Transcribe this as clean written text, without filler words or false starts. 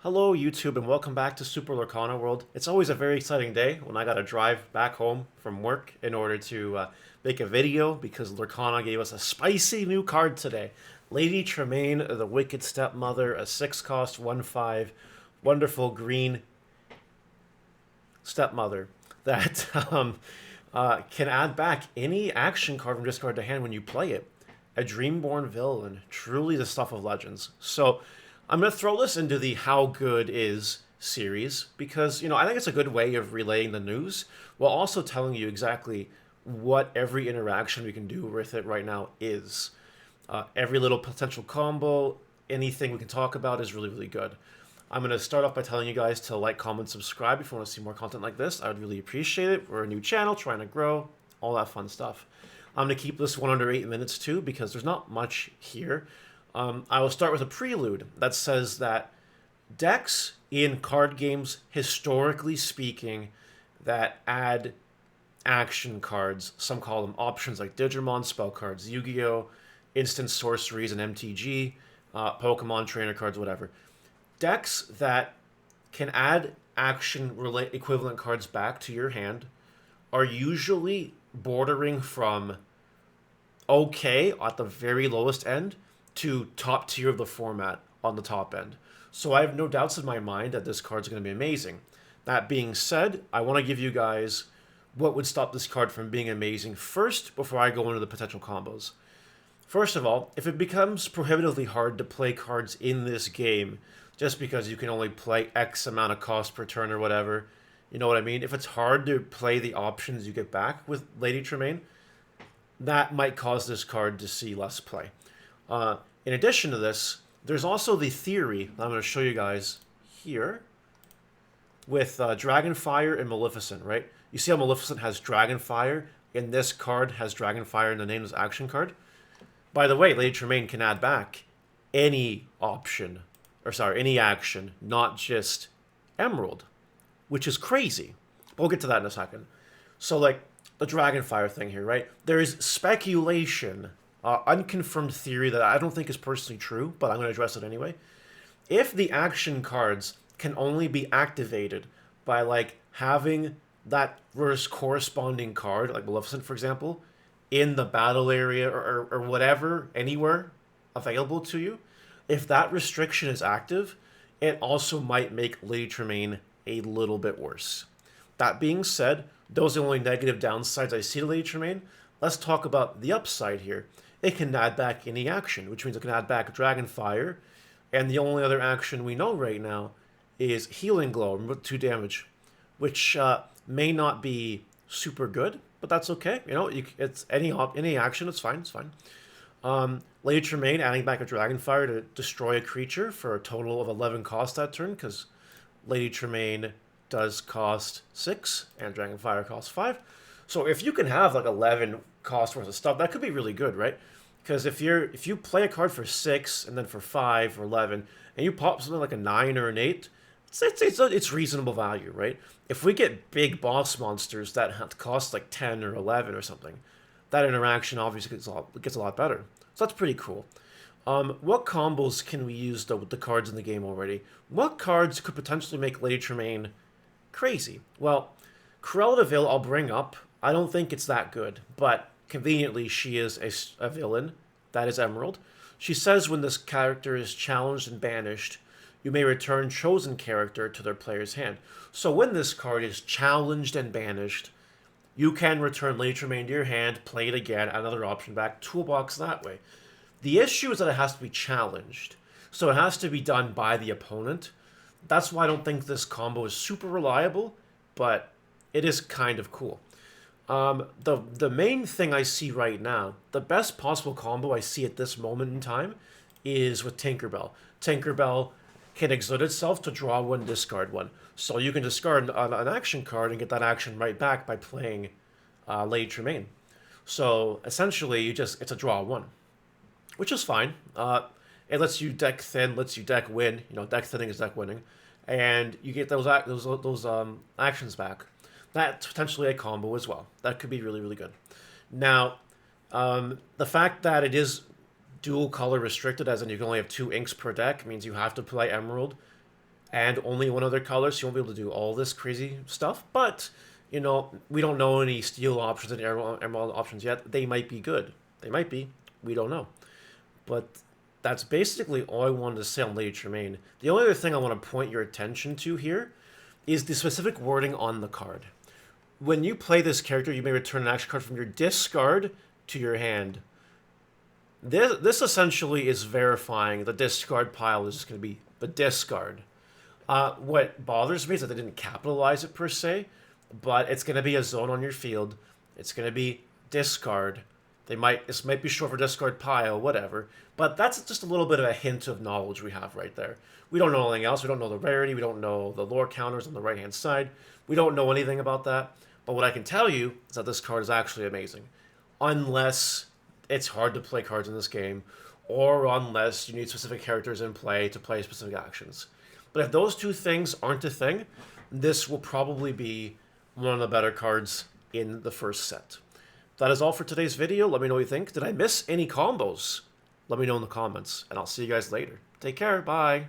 Hello YouTube and welcome back to Super Lorcana World. It's always a very exciting day when I gotta drive back home from work in order to make a video because Lorcana gave us a spicy new card today. Lady Tremaine, the Wicked Stepmother, a 6-cost, 1/5, wonderful green stepmother that can add back any action card from discard to hand when you play it. A Dreamborn villain, truly the stuff of legends. So I'm going to throw this into the How Good Is series because, I think it's a good way of relaying the news while also telling you exactly what every interaction we can do with it right now is. Every little potential combo, anything we can talk about is really, really good. I'm going to start off by telling you guys to like, comment, subscribe if you want to see more content like this. I would really appreciate it. We're a new channel trying to grow, all that fun stuff. I'm going to keep this one under 8 minutes too because there's not much here. I will start with a prelude that says that decks in card games, historically speaking, that add action cards, some call them options like Digimon, spell cards, Yu-Gi-Oh!, instant sorceries, and MTG, Pokemon trainer cards, whatever. Decks that can add action equivalent cards back to your hand are usually bordering from okay at the very lowest end to top tier of the format on the top end. So I have no doubts in my mind that this card's going to be amazing. That being said, I want to give you guys what would stop this card from being amazing first before I go into the potential combos. First of all, if it becomes prohibitively hard to play cards in this game just because you can only play X amount of cost per turn or whatever, you know what I mean? If it's hard to play the options you get back with Lady Tremaine, that might cause this card to see less play. In addition to this, there's also the theory that I'm going to show you guys here with Dragonfire and Maleficent, right? You see how Maleficent has Dragonfire, and this card has Dragonfire in the name as action card? By the way, Lady Tremaine can add back any option, or sorry, any action, not just Emerald, which is crazy. We'll get to that in a second. So, like, the Dragonfire thing here, right? There is speculation, unconfirmed theory that I don't think is personally true, but I'm going to address it anyway. If the action cards can only be activated by, like, having that corresponding card, like Maleficent, for example, in the battle area or whatever, anywhere available to you, if that restriction is active, it also might make Lady Tremaine a little bit worse. That being said, those are the only negative downsides I see to Lady Tremaine. Let's talk about the upside here. It can add back any action, which means it can add back Dragonfire, and the only other action we know right now is Healing Glow, with 2 damage, which may not be super good, but that's okay. It's any action, it's fine, it's fine. Lady Tremaine adding back a Dragonfire to destroy a creature for a total of 11 cost that turn, because Lady Tremaine does cost 6 and Dragonfire costs 5. So if you can have like 11 cost worth of stuff, that could be really good, right? Because if you play a card for 6 and then for 5 or 11, and you pop something like a 9 or an 8, it's reasonable value, right? If we get big boss monsters that have to cost like 10 or 11 or something, that interaction obviously gets a lot better. So that's pretty cool. What combos can we use though with the cards in the game already? What cards could potentially make Lady Tremaine crazy? Well, Cruella de Vil I'll bring up. I don't think it's that good, but conveniently she is a villain. That is Emerald. She says when this character is challenged and banished, you may return chosen character to their player's hand. So when this card is challenged and banished, you can return Lady Tremaine to your hand, play it again, add another option back, toolbox that way. The issue is that it has to be challenged. So it has to be done by the opponent. That's why I don't think this combo is super reliable, but it is kind of cool. The main thing I see right now, the best possible combo I see at this moment in time is with Tinkerbell. Tinkerbell can exert itself to draw 1, discard 1. So you can discard an action card and get that action right back by playing Lady Tremaine. So essentially, it's a draw 1, which is fine. It lets you deck thin, lets you deck win. Deck thinning is deck winning, and you get those actions back. That's potentially a combo as well. That could be really, really good. Now, the fact that it is dual color restricted, as in you can only have 2 inks per deck, means you have to play Emerald and only one other color, so you won't be able to do all this crazy stuff. But, you know, we don't know any steel options and emerald options yet. They might be good. They might be. We don't know. But that's basically all I wanted to say on Lady Tremaine. The only other thing I want to point your attention to here is the specific wording on the card. When you play this character, you may return an action card from your discard to your hand. This essentially is verifying the discard pile is just going to be the discard. What bothers me is that they didn't capitalize it per se, but it's going to be a zone on your field. It's going to be discard. This might be short for discard pile, whatever. But that's just a little bit of a hint of knowledge we have right there. We don't know anything else. We don't know the rarity. We don't know the lore counters on the right-hand side. We don't know anything about that. But what I can tell you is that this card is actually amazing. Unless it's hard to play cards in this game, or unless you need specific characters in play to play specific actions. But if those two things aren't a thing, this will probably be one of the better cards in the first set. That is all for today's video. Let me know what you think. Did I miss any combos? Let me know in the comments, and I'll see you guys later. Take care. Bye.